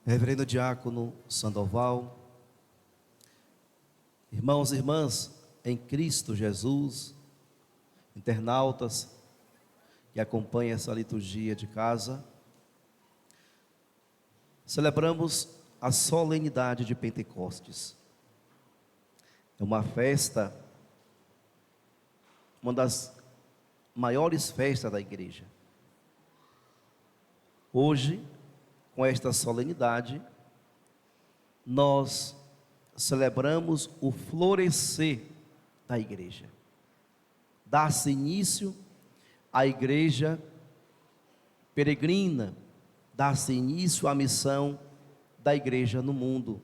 Reverendo Diácono Sandoval, irmãos e irmãs em Cristo Jesus, internautas que acompanham essa liturgia de casa, celebramos a solenidade de Pentecostes. É uma festa, uma das maiores festas da igreja. Hoje, com esta solenidade, nós celebramos o florescer da igreja. Dá-se início à igreja peregrina, dá-se início à missão da igreja no mundo.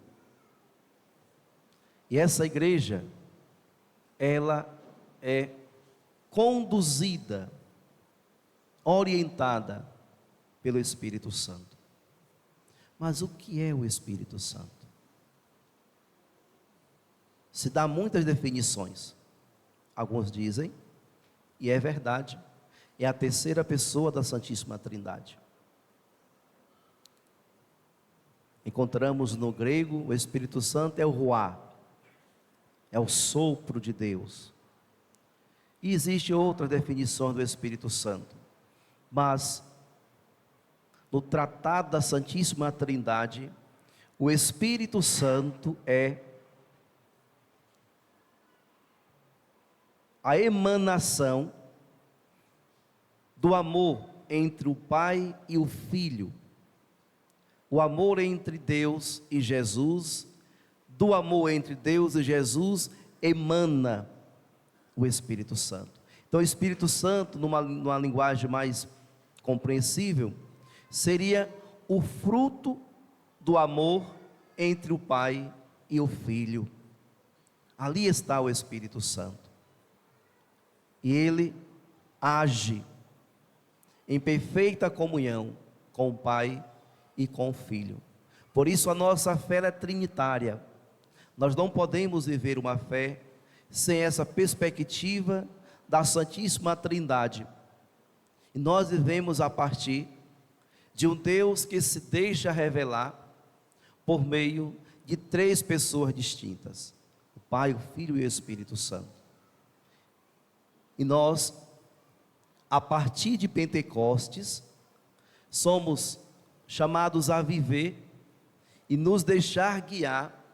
E essa igreja, ela é conduzida, orientada pelo Espírito Santo. Mas o que é o Espírito Santo? Se dá muitas definições. Alguns dizem, e é verdade, é a terceira pessoa da Santíssima Trindade. Encontramos no grego, o Espírito Santo é o ruá, é o sopro de Deus. E existe outra definição do Espírito Santo, mas no Tratado da Santíssima Trindade, o Espírito Santo é a emanação do amor entre o Pai e o Filho, o amor entre Deus e Jesus. Do amor entre Deus e Jesus emana o Espírito Santo. Então o Espírito Santo, numa linguagem mais compreensível, seria o fruto do amor entre o Pai e o Filho. Ali está o Espírito Santo. E ele age em perfeita comunhão com o Pai e com o Filho. Por isso a nossa fé é trinitária. Nós não podemos viver uma fé sem essa perspectiva da Santíssima Trindade. E nós vivemos a partir de um Deus que se deixa revelar por meio de três pessoas distintas: o Pai, o Filho e o Espírito Santo. E nós, a partir de Pentecostes, somos chamados a viver e nos deixar guiar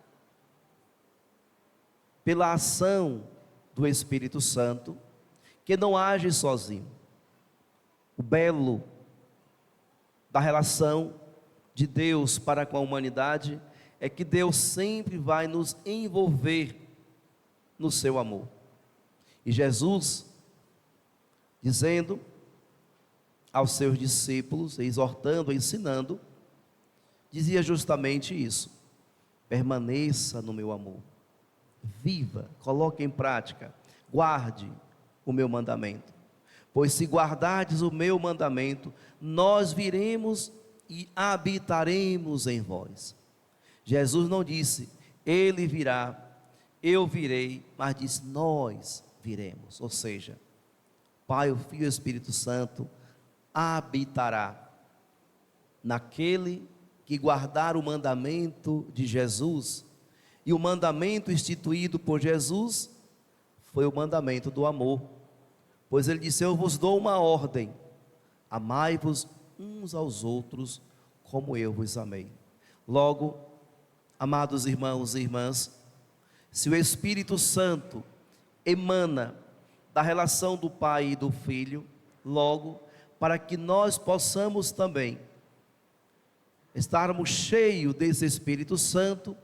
pela ação do Espírito Santo, que não age sozinho. O belo da relação de Deus para com a humanidade é que Deus sempre vai nos envolver no seu amor. E Jesus, dizendo aos seus discípulos, exortando, ensinando, dizia justamente isso: permaneça no meu amor, viva, coloque em prática, guarde o meu mandamento, pois se guardardes o meu mandamento, nós viremos e habitaremos em vós. Jesus não disse, ele virá, eu virei, mas disse, nós viremos. Ou seja, Pai, o Filho e o Espírito Santo habitará naquele que guardar o mandamento de Jesus. E o mandamento instituído por Jesus foi o mandamento do amor, pois ele disse, eu vos dou uma ordem: amai-vos uns aos outros como eu vos amei. Logo, amados irmãos e irmãs, se o Espírito Santo emana da relação do Pai e do Filho, logo, para que nós possamos também estarmos cheios desse Espírito Santo,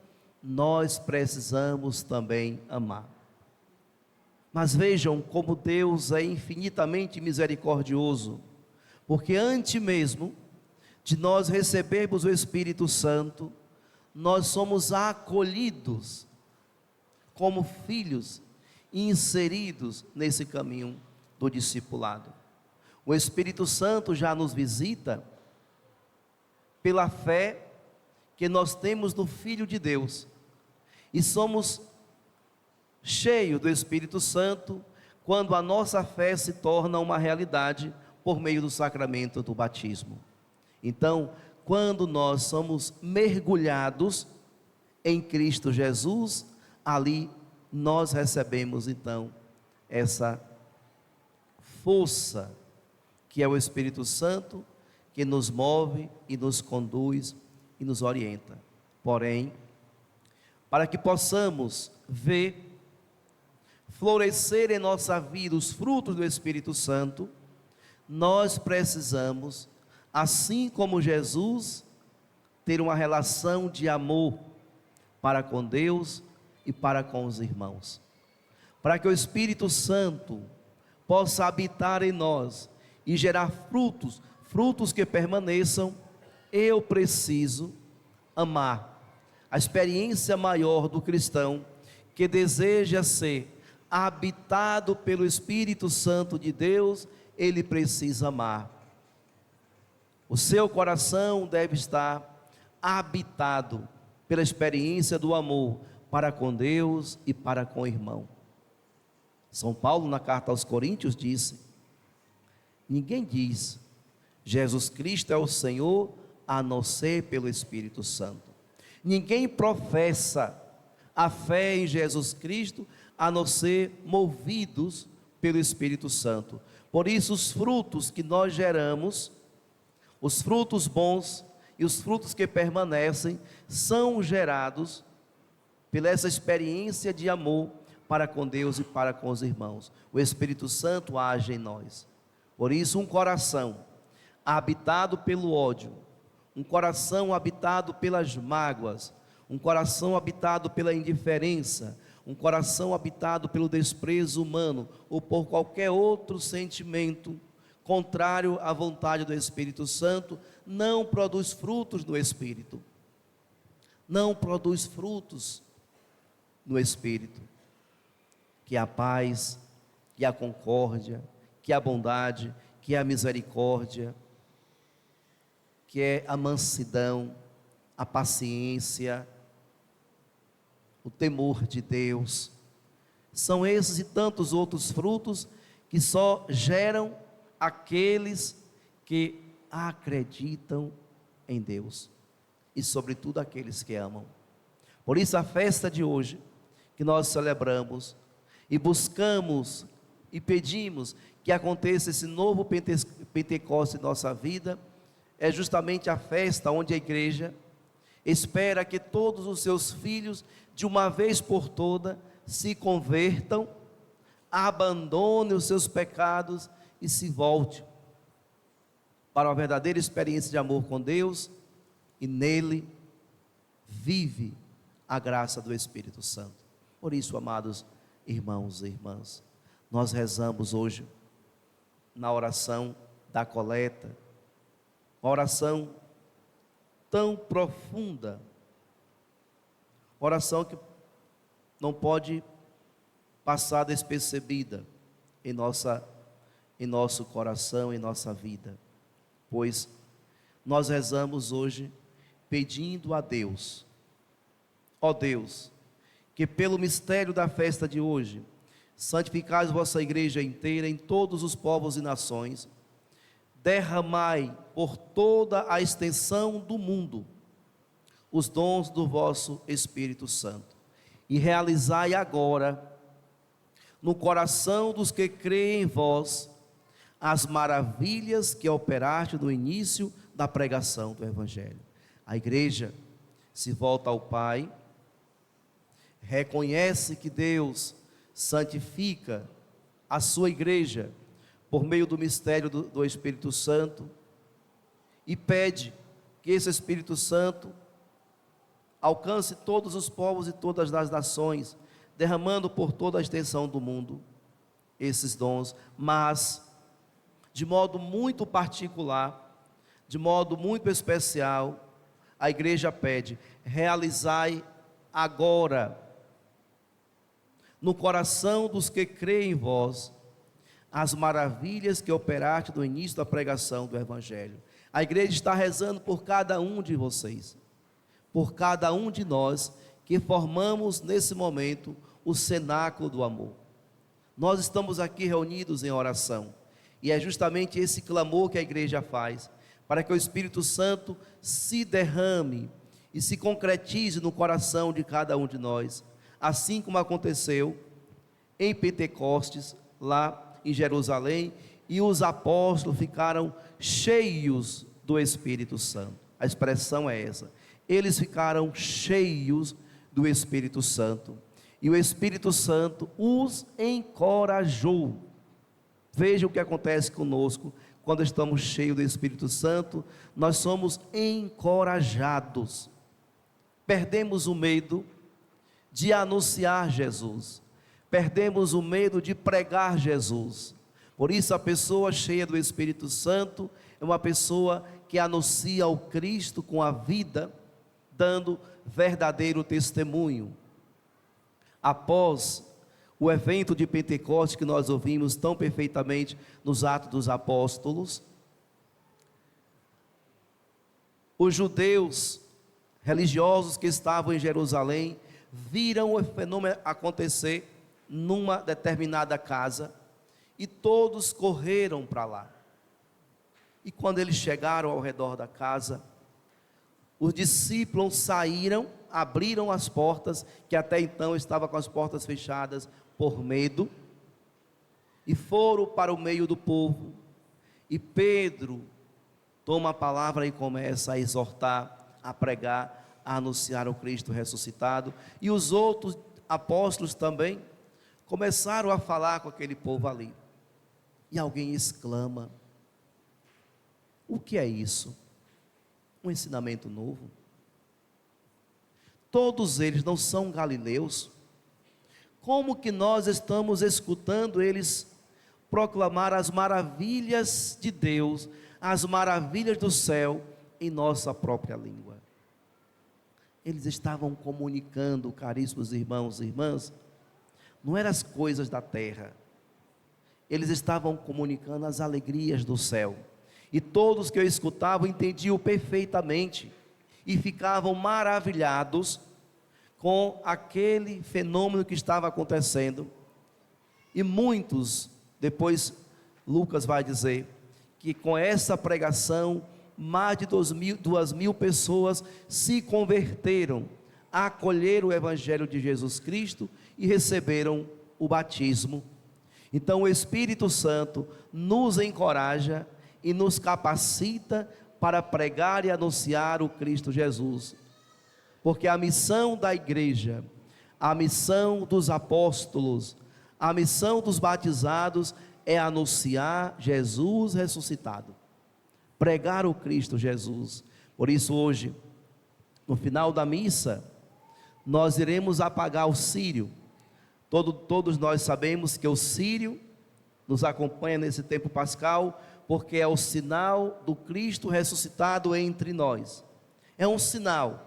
nós precisamos também amar. Mas vejam como Deus é infinitamente misericordioso, porque antes mesmo de nós recebermos o Espírito Santo, nós somos acolhidos como filhos e inseridos nesse caminho do discipulado. O Espírito Santo já nos visita pela fé que nós temos no Filho de Deus, e somos cheios do Espírito Santo quando a nossa fé se torna uma realidade por meio do sacramento do batismo. Então, quando nós somos mergulhados em Cristo Jesus, ali nós recebemos então essa força que é o Espírito Santo, que nos move e nos conduz e nos orienta. Porém, para que possamos ver florescer em nossa vida os frutos do Espírito Santo, nós precisamos, assim como Jesus, ter uma relação de amor para com Deus e para com os irmãos. Para que o Espírito Santo possa habitar em nós e gerar frutos, frutos que permaneçam, eu preciso amar. A experiência maior do cristão que deseja ser habitado pelo Espírito Santo de Deus, ele precisa amar. O seu coração deve estar habitado pela experiência do amor para com Deus e para com o irmão. São Paulo, na carta aos Coríntios, disse: ninguém diz Jesus Cristo é o Senhor a não ser pelo Espírito Santo. Ninguém professa a fé em Jesus Cristo a não ser movidos pelo Espírito Santo. Por isso, os frutos que nós geramos, os frutos bons e os frutos que permanecem, são gerados pela essa experiência de amor para com Deus e para com os irmãos. O Espírito Santo age em nós. Por isso, um coração habitado pelo ódio, um coração habitado pelas mágoas, um coração habitado pela indiferença, um coração habitado pelo desprezo humano ou por qualquer outro sentimento contrário à vontade do Espírito Santo, não produz frutos no Espírito. Não produz frutos no Espírito, que é a paz, que é a concórdia, que é a bondade, que é a misericórdia, que é a mansidão, a paciência, o temor de Deus. São esses e tantos outros frutos que só geram aqueles que acreditam em Deus e sobretudo aqueles que amam. Por isso a festa de hoje que nós celebramos e buscamos e pedimos que aconteça esse novo Pentecostes em nossa vida, é justamente a festa onde a igreja espera que todos os seus filhos, de uma vez por toda, se convertam, abandonem os seus pecados e se volte para uma verdadeira experiência de amor com Deus, e nele vive a graça do Espírito Santo. Por isso, amados irmãos e irmãs, nós rezamos hoje na oração da coleta, uma oração tão profunda, oração que não pode passar despercebida em nosso coração, em nossa vida, pois nós rezamos hoje pedindo a Deus, ó Deus, que pelo mistério da festa de hoje, santificais vossa igreja inteira em todos os povos e nações, derramai por toda a extensão do mundo os dons do vosso Espírito Santo, e realizai agora no coração dos que creem em vós as maravilhas que operaste no início da pregação do Evangelho. A igreja se volta ao Pai, reconhece que Deus santifica a sua igreja por meio do mistério do Espírito Santo, e pede que esse Espírito Santo alcance todos os povos e todas as nações, derramando por toda a extensão do mundo esses dons, mas de modo muito particular, de modo muito especial, a igreja pede: realizai agora no coração dos que creem em vós as maravilhas que operaste no início da pregação do Evangelho. A igreja está rezando por cada um de vocês, por cada um de nós que formamos nesse momento o cenáculo do amor. Nós estamos aqui reunidos em oração, e é justamente esse clamor que a igreja faz, para que o Espírito Santo se derrame e se concretize no coração de cada um de nós, assim como aconteceu em Pentecostes, lá em Jerusalém, e os apóstolos ficaram cheios do Espírito Santo. A expressão é essa: eles ficaram cheios do Espírito Santo, e o Espírito Santo os encorajou. Veja o que acontece conosco quando estamos cheios do Espírito Santo: nós somos encorajados, perdemos o medo de anunciar Jesus, perdemos o medo de pregar Jesus. Por isso, a pessoa cheia do Espírito Santo é uma pessoa que anuncia o Cristo com a vida, dando verdadeiro testemunho. Após o evento de Pentecostes que nós ouvimos tão perfeitamente nos Atos dos Apóstolos, os judeus religiosos que estavam em Jerusalém viram o fenômeno acontecer numa determinada casa, e todos correram para lá. E quando eles chegaram ao redor da casa, os discípulos saíram, abriram as portas, que até então estavam com as portas fechadas por medo, e foram para o meio do povo. E Pedro toma a palavra e começa a exortar, a pregar, a anunciar o Cristo ressuscitado, e os outros apóstolos também começaram a falar com aquele povo ali. E alguém exclama: o que é isso? Um ensinamento novo? Todos eles não são galileus? Como que nós estamos escutando eles proclamar as maravilhas de Deus, as maravilhas do céu, em nossa própria língua? Eles estavam comunicando, caríssimos irmãos e irmãs, não eram as coisas da terra, eles estavam comunicando as alegrias do céu, e todos que eu escutava entendiam perfeitamente, e ficavam maravilhados com aquele fenômeno que estava acontecendo. E muitos, depois Lucas vai dizer, que com essa pregação, mais de 2.000 pessoas se converteram, acolheram o Evangelho de Jesus Cristo e receberam o batismo. Então o Espírito Santo nos encoraja e nos capacita para pregar e anunciar o Cristo Jesus, porque a missão da igreja, a missão dos apóstolos, a missão dos batizados é anunciar Jesus ressuscitado, pregar o Cristo Jesus. Por isso hoje, no final da missa, nós iremos apagar o círio. Todos nós sabemos que o círio nos acompanha nesse tempo pascal, porque é o sinal do Cristo ressuscitado entre nós. É um sinal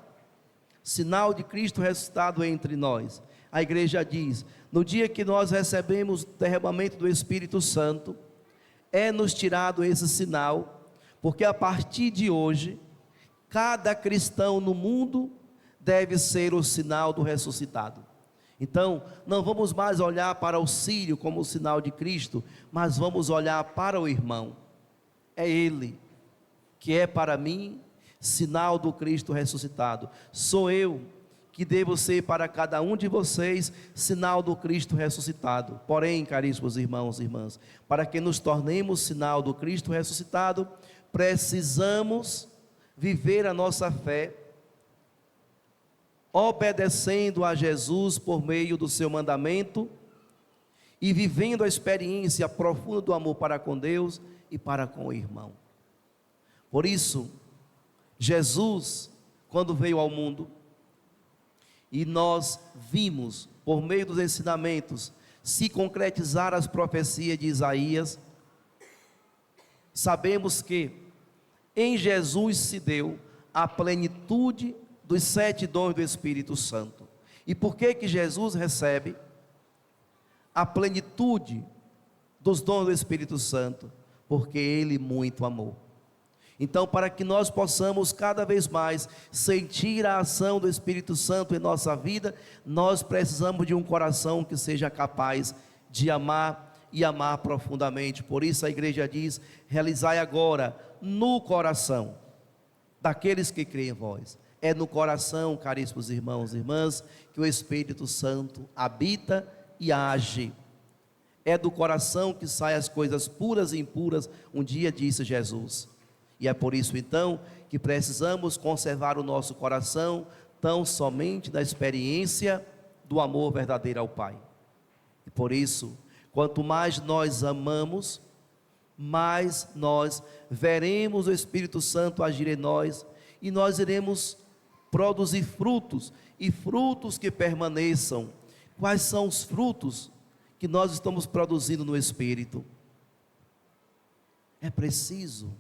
de Cristo ressuscitado entre nós. A igreja diz: no dia que nós recebemos o derramamento do Espírito Santo, é nos tirado esse sinal, porque a partir de hoje, cada cristão no mundo deve ser o sinal do ressuscitado. Então, não vamos mais olhar para o círio como o sinal de Cristo, mas vamos olhar para o irmão. É ele que é para mim sinal do Cristo ressuscitado. Sou eu que devo ser para cada um de vocês sinal do Cristo ressuscitado. Porém, caríssimos irmãos e irmãs, para que nos tornemos sinal do Cristo ressuscitado, precisamos viver a nossa fé obedecendo a Jesus por meio do seu mandamento e vivendo a experiência profunda do amor para com Deus e para com o irmão. Por isso, Jesus, quando veio ao mundo, e nós vimos, por meio dos ensinamentos, se concretizar as profecias de Isaías, sabemos que em Jesus se deu a plenitude dos 7 dons do Espírito Santo. E por que Jesus recebe a plenitude dos dons do Espírito Santo? Porque Ele muito amou. Então, para que nós possamos cada vez mais sentir a ação do Espírito Santo em nossa vida, nós precisamos de um coração que seja capaz de amar e amar profundamente. Por isso a igreja diz: realizai agora no coração daqueles que creem em vós. É no coração, caríssimos irmãos e irmãs, que o Espírito Santo habita e age. É do coração que saem as coisas puras e impuras, um dia disse Jesus. E é por isso então que precisamos conservar o nosso coração tão somente da experiência do amor verdadeiro ao Pai. E por isso, quanto mais nós amamos, mais nós veremos o Espírito Santo agir em nós, e nós iremos produzir frutos, e frutos que permaneçam. Quais são os frutos que nós estamos produzindo no Espírito? É preciso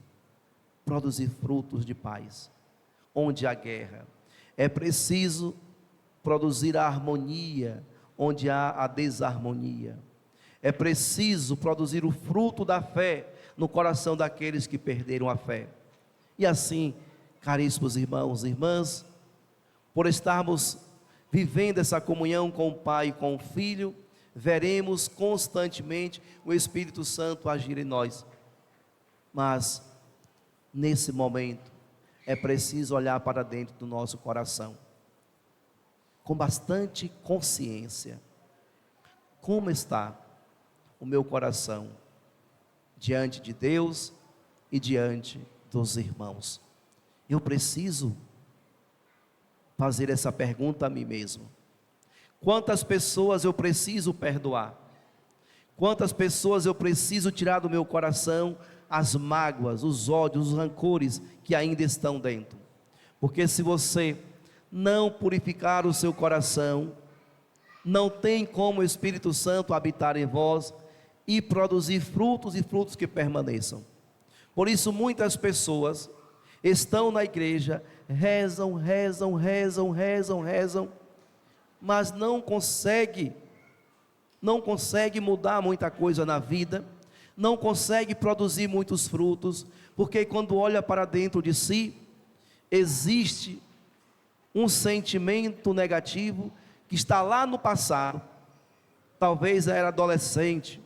produzir frutos de paz, onde há guerra. É preciso produzir a harmonia, onde há a desarmonia. É preciso produzir o fruto da fé no coração daqueles que perderam a fé. E assim, caríssimos irmãos e irmãs, por estarmos vivendo essa comunhão com o Pai e com o Filho, veremos constantemente o Espírito Santo agir em nós. Mas, nesse momento, é preciso olhar para dentro do nosso coração, com bastante consciência. Como está o meu coração diante de Deus e diante dos irmãos? Eu preciso fazer essa pergunta a mim mesmo. Quantas pessoas eu preciso perdoar? Quantas pessoas eu preciso tirar do meu coração as mágoas, os ódios, os rancores que ainda estão dentro? Porque se você não purificar o seu coração, não tem como o Espírito Santo habitar em vós e produzir frutos, e frutos que permaneçam. Por isso muitas pessoas estão na igreja, rezam, mas não consegue mudar muita coisa na vida, não consegue produzir muitos frutos, porque quando olha para dentro de si, existe um sentimento negativo que está lá no passado. Talvez era adolescente,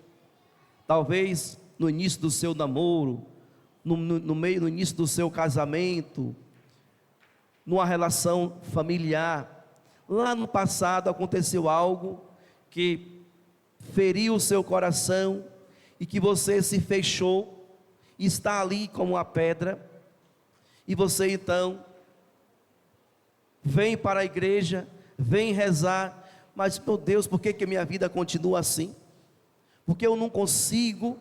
talvez no início do seu namoro, no início do seu casamento, numa relação familiar. Lá no passado aconteceu algo que feriu o seu coração e que você se fechou, está ali como uma pedra, e você então vem para a igreja, vem rezar, mas meu Deus, por que minha vida continua assim? Porque eu não consigo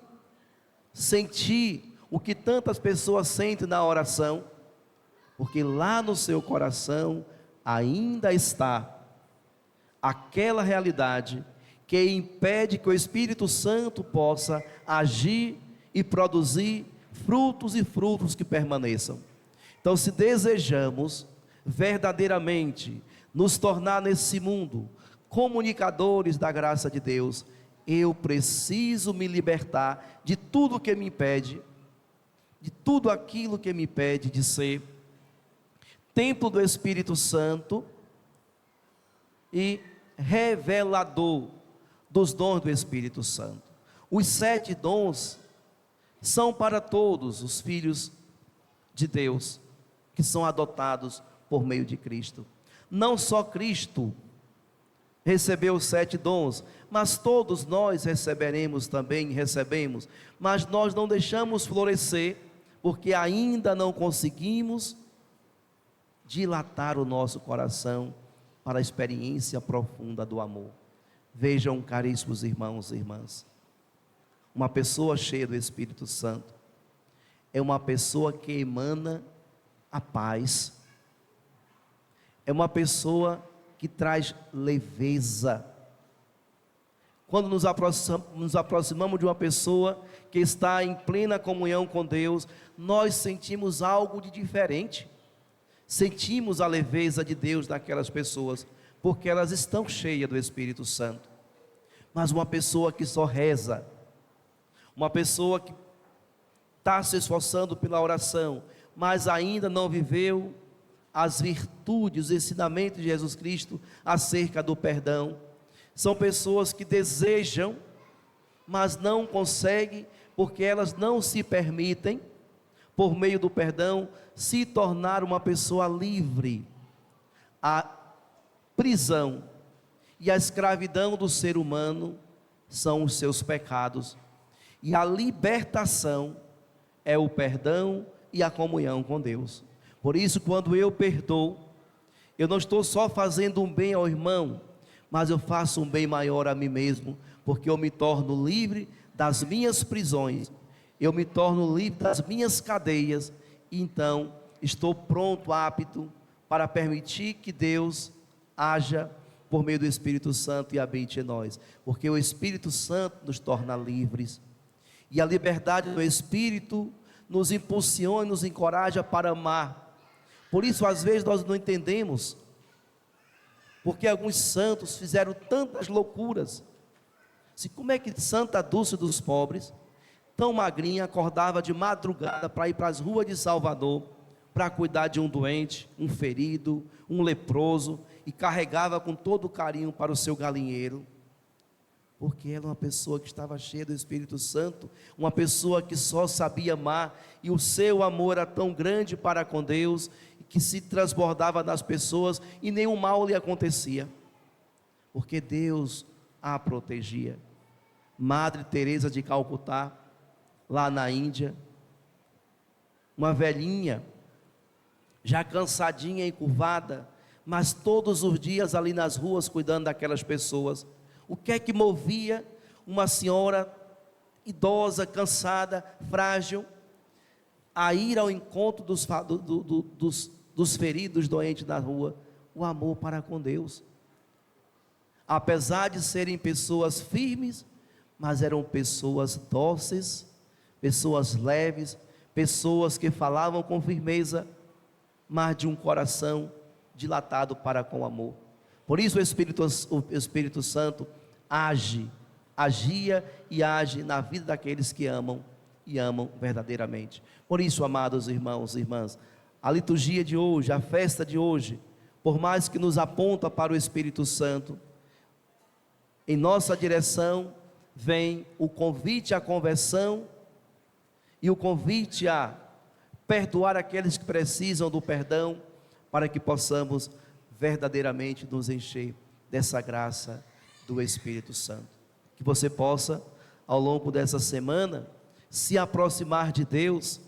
sentir o que tantas pessoas sentem na oração, porque lá no seu coração ainda está aquela realidade que impede que o Espírito Santo possa agir e produzir frutos, e frutos que permaneçam. Então, se desejamos verdadeiramente nos tornar nesse mundo comunicadores da graça de Deus, eu preciso me libertar de tudo que me impede, de tudo aquilo que me impede de ser templo do Espírito Santo e revelador dos dons do Espírito Santo. Os 7 dons são para todos os filhos de Deus, que são adotados por meio de Cristo. Não só Cristo recebeu os 7 dons, mas todos nós recebemos, mas nós não deixamos florescer, porque ainda não conseguimos dilatar o nosso coração para a experiência profunda do amor. Vejam, caríssimos irmãos e irmãs, uma pessoa cheia do Espírito Santo é uma pessoa que emana a paz, é uma pessoa que traz leveza. Quando nos aproximamos de uma pessoa que está em plena comunhão com Deus, nós sentimos algo de diferente, sentimos a leveza de Deus naquelas pessoas, porque elas estão cheias do Espírito Santo. Mas uma pessoa que só reza, uma pessoa que está se esforçando pela oração, mas ainda não viveu as virtudes, os ensinamentos de Jesus Cristo acerca do perdão, são pessoas que desejam, mas não consegue, porque elas não se permitem, por meio do perdão, se tornar uma pessoa livre. A prisão e a escravidão do ser humano são os seus pecados, e a libertação é o perdão e a comunhão com Deus. Por isso, quando eu perdoo, eu não estou só fazendo um bem ao irmão, mas eu faço um bem maior a mim mesmo, porque eu me torno livre das minhas prisões, eu me torno livre das minhas cadeias, e então estou pronto, apto, para permitir que Deus haja por meio do Espírito Santo e habite em nós, porque o Espírito Santo nos torna livres, e a liberdade do Espírito nos impulsiona e nos encoraja para amar. Por isso, às vezes, nós não entendemos, porque alguns santos fizeram tantas loucuras. Como é que Santa Dulce dos Pobres, tão magrinha, acordava de madrugada para ir para as ruas de Salvador, para cuidar de um doente, um ferido, um leproso, e carregava com todo carinho para o seu galinheiro, porque ela é uma pessoa que estava cheia do Espírito Santo, uma pessoa que só sabia amar, e o seu amor era tão grande para com Deus, que se transbordava nas pessoas, e nenhum mal lhe acontecia, porque Deus a protegia. Madre Teresa de Calcutá, lá na Índia, uma velhinha, já cansadinha e curvada, mas todos os dias ali nas ruas cuidando daquelas pessoas. O que é que movia uma senhora idosa, cansada, frágil, a ir ao encontro dos feridos, doentes da rua? O amor para com Deus. Apesar de serem pessoas firmes, mas eram pessoas dóceis, pessoas leves, pessoas que falavam com firmeza, mas de um coração dilatado para com amor. Por isso o Espírito Santo agia e age na vida daqueles que amam e amam verdadeiramente. Por isso, amados irmãos e irmãs, a liturgia de hoje, a festa de hoje, por mais que nos aponta para o Espírito Santo, em nossa direção vem o convite à conversão e o convite a perdoar aqueles que precisam do perdão, para que possamos verdadeiramente nos encher dessa graça do Espírito Santo. Que você possa, ao longo dessa semana, se aproximar de Deus,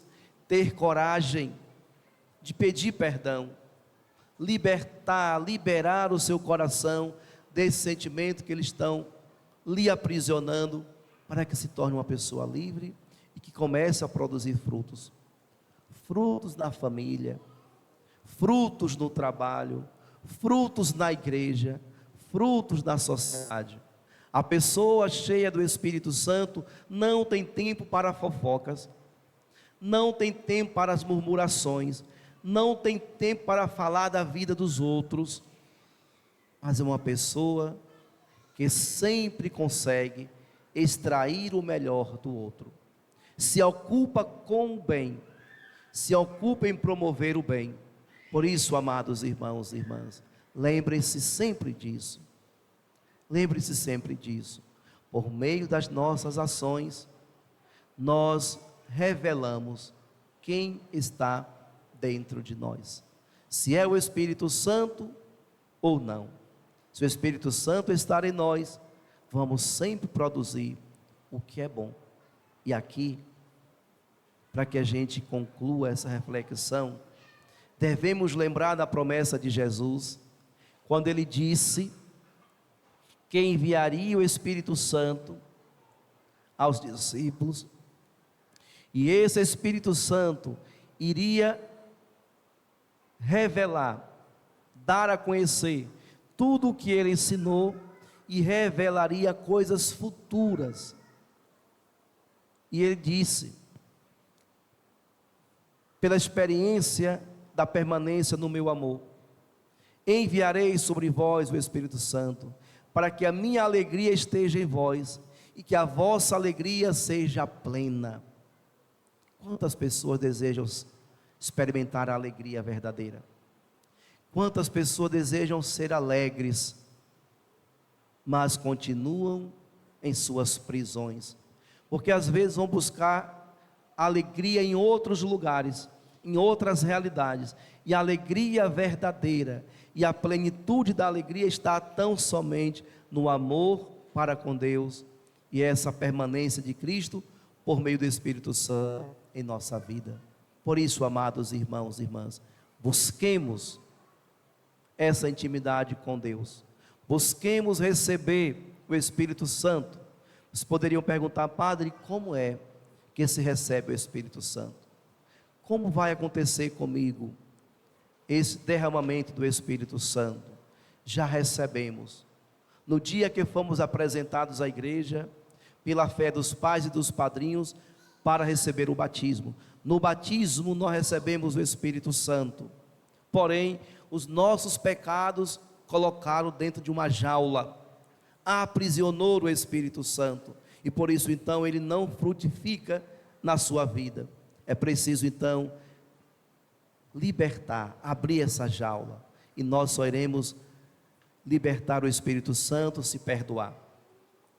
ter coragem de pedir perdão, liberar o seu coração desse sentimento que eles estão lhe aprisionando, para que se torne uma pessoa livre e que comece a produzir frutos na família, frutos no trabalho, frutos na igreja, frutos na sociedade. A pessoa cheia do Espírito Santo não tem tempo para fofocas, não tem tempo para as murmurações, não tem tempo para falar da vida dos outros, mas é uma pessoa que sempre consegue extrair o melhor do outro, se ocupa com o bem, se ocupa em promover o bem. Por isso, amados irmãos e irmãs, lembrem-se sempre disso, por meio das nossas ações, nós revelamos quem está dentro de nós, se é o Espírito Santo ou não. Se o Espírito Santo estar em nós, vamos sempre produzir o que é bom. E aqui, para que a gente conclua essa reflexão, devemos lembrar da promessa de Jesus, quando ele disse que enviaria o Espírito Santo aos discípulos, e esse Espírito Santo iria revelar, dar a conhecer tudo o que ele ensinou, e revelaria coisas futuras. E ele disse, pela experiência da permanência no meu amor, enviarei sobre vós o Espírito Santo, para que a minha alegria esteja em vós, e que a vossa alegria seja plena. Quantas pessoas desejam experimentar a alegria verdadeira? Quantas pessoas desejam ser alegres, mas continuam em suas prisões, porque às vezes vão buscar alegria em outros lugares, em outras realidades, e a alegria verdadeira e a plenitude da alegria está tão somente no amor para com Deus e essa permanência de Cristo por meio do Espírito Santo em nossa vida. Por isso, amados irmãos e irmãs, busquemos essa intimidade com Deus, busquemos receber o Espírito Santo. Vocês poderiam perguntar: padre, como é que se recebe o Espírito Santo? Como vai acontecer comigo esse derramamento do Espírito Santo? Já recebemos no dia que fomos apresentados à igreja, pela fé dos pais e dos padrinhos, para receber o batismo. No batismo nós recebemos o Espírito Santo, porém os nossos pecados colocaram dentro de uma jaula, aprisionou o Espírito Santo, e por isso então ele não frutifica na sua vida. É preciso então libertar, abrir essa jaula, e nós só iremos libertar o Espírito Santo se perdoar,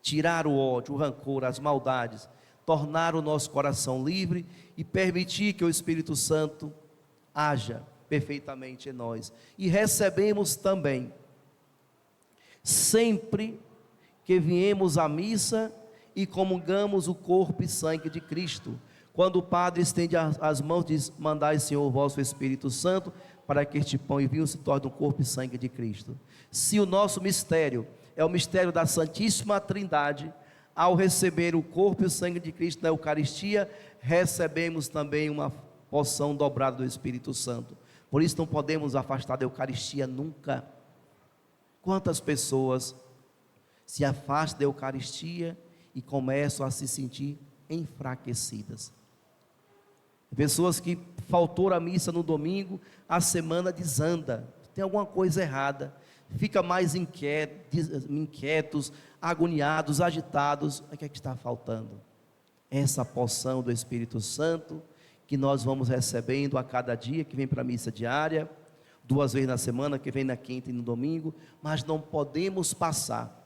tirar o ódio, o rancor, as maldades, tornar o nosso coração livre e permitir que o Espírito Santo haja perfeitamente em nós. E recebemos também, sempre que viemos à missa e comungamos o corpo e sangue de Cristo, quando o Padre estende as mãos, diz: mandai, Senhor, o vosso Espírito Santo, para que este pão e vinho se torne o corpo e sangue de Cristo. Se o nosso mistério é o mistério da Santíssima Trindade, ao receber o corpo e o sangue de Cristo na Eucaristia, recebemos também uma porção dobrada do Espírito Santo. Por isso não podemos afastar da Eucaristia nunca. Quantas pessoas se afastam da Eucaristia e começam a se sentir enfraquecidas? Pessoas que faltou a missa no domingo, a semana desanda, tem alguma coisa errada, fica mais inquietos, agoniados, agitados. O que é que está faltando? Essa porção do Espírito Santo que nós vamos recebendo a cada dia que vem para a missa diária, 2 vezes na semana, que vem na quinta e no domingo, mas não podemos passar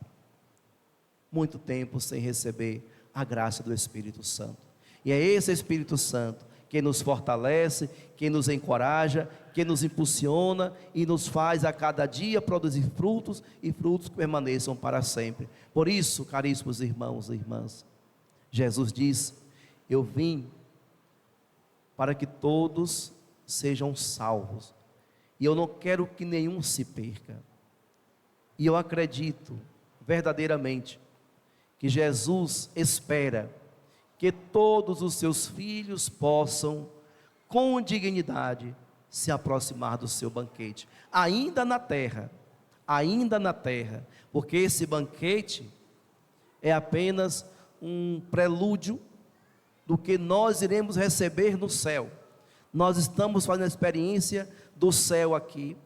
muito tempo sem receber a graça do Espírito Santo. E é esse Espírito Santo que nos fortalece, que nos encoraja, que nos impulsiona e nos faz a cada dia produzir frutos, e frutos que permaneçam para sempre. Por isso, caríssimos irmãos e irmãs, Jesus diz: eu vim para que todos sejam salvos, e eu não quero que nenhum se perca. E eu acredito verdadeiramente que Jesus espera que todos os seus filhos possam, com dignidade, se aproximar do seu banquete, ainda na terra, porque esse banquete é apenas um prelúdio do que nós iremos receber no céu. Nós estamos fazendo a experiência do céu aqui,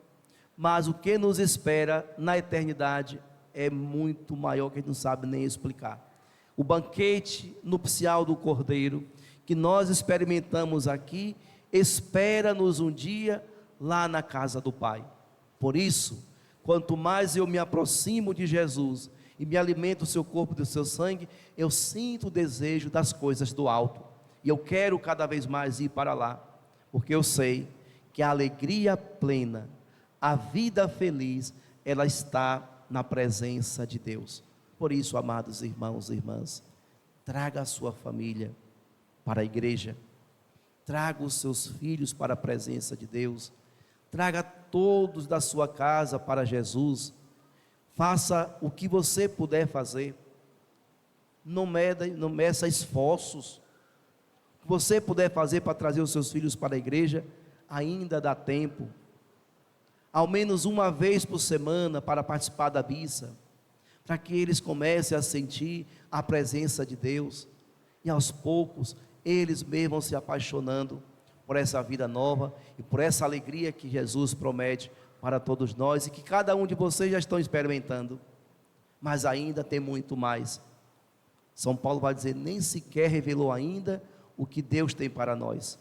mas o que nos espera na eternidade é muito maior, que a gente não sabe nem explicar. O banquete nupcial do Cordeiro, que nós experimentamos aqui, espera-nos um dia lá na casa do Pai. Por isso, quanto mais eu me aproximo de Jesus e me alimento do seu corpo e do seu sangue, eu sinto o desejo das coisas do alto, e eu quero cada vez mais ir para lá, porque eu sei que a alegria plena, a vida feliz, ela está na presença de Deus. Por isso, amados irmãos e irmãs, traga a sua família para a igreja, traga os seus filhos para a presença de Deus, traga todos da sua casa para Jesus. Faça o que você puder fazer, não meça esforços. O que você puder fazer para trazer os seus filhos para a igreja, ainda dá tempo. Ao menos uma vez por semana para participar da missa, para que eles comecem a sentir a presença de Deus, e aos poucos eles mesmos vão se apaixonando por essa vida nova e por essa alegria que Jesus promete para todos nós, e que cada um de vocês já estão experimentando, mas ainda tem muito mais. São Paulo vai dizer: nem sequer revelou ainda o que Deus tem para nós,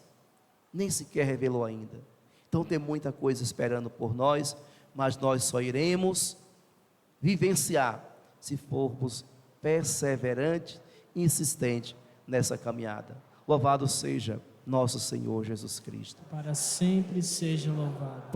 nem sequer revelou ainda. Então tem muita coisa esperando por nós, mas nós só iremos vivenciar se formos perseverante e insistente nessa caminhada. Louvado seja nosso Senhor Jesus Cristo. Para sempre seja louvado.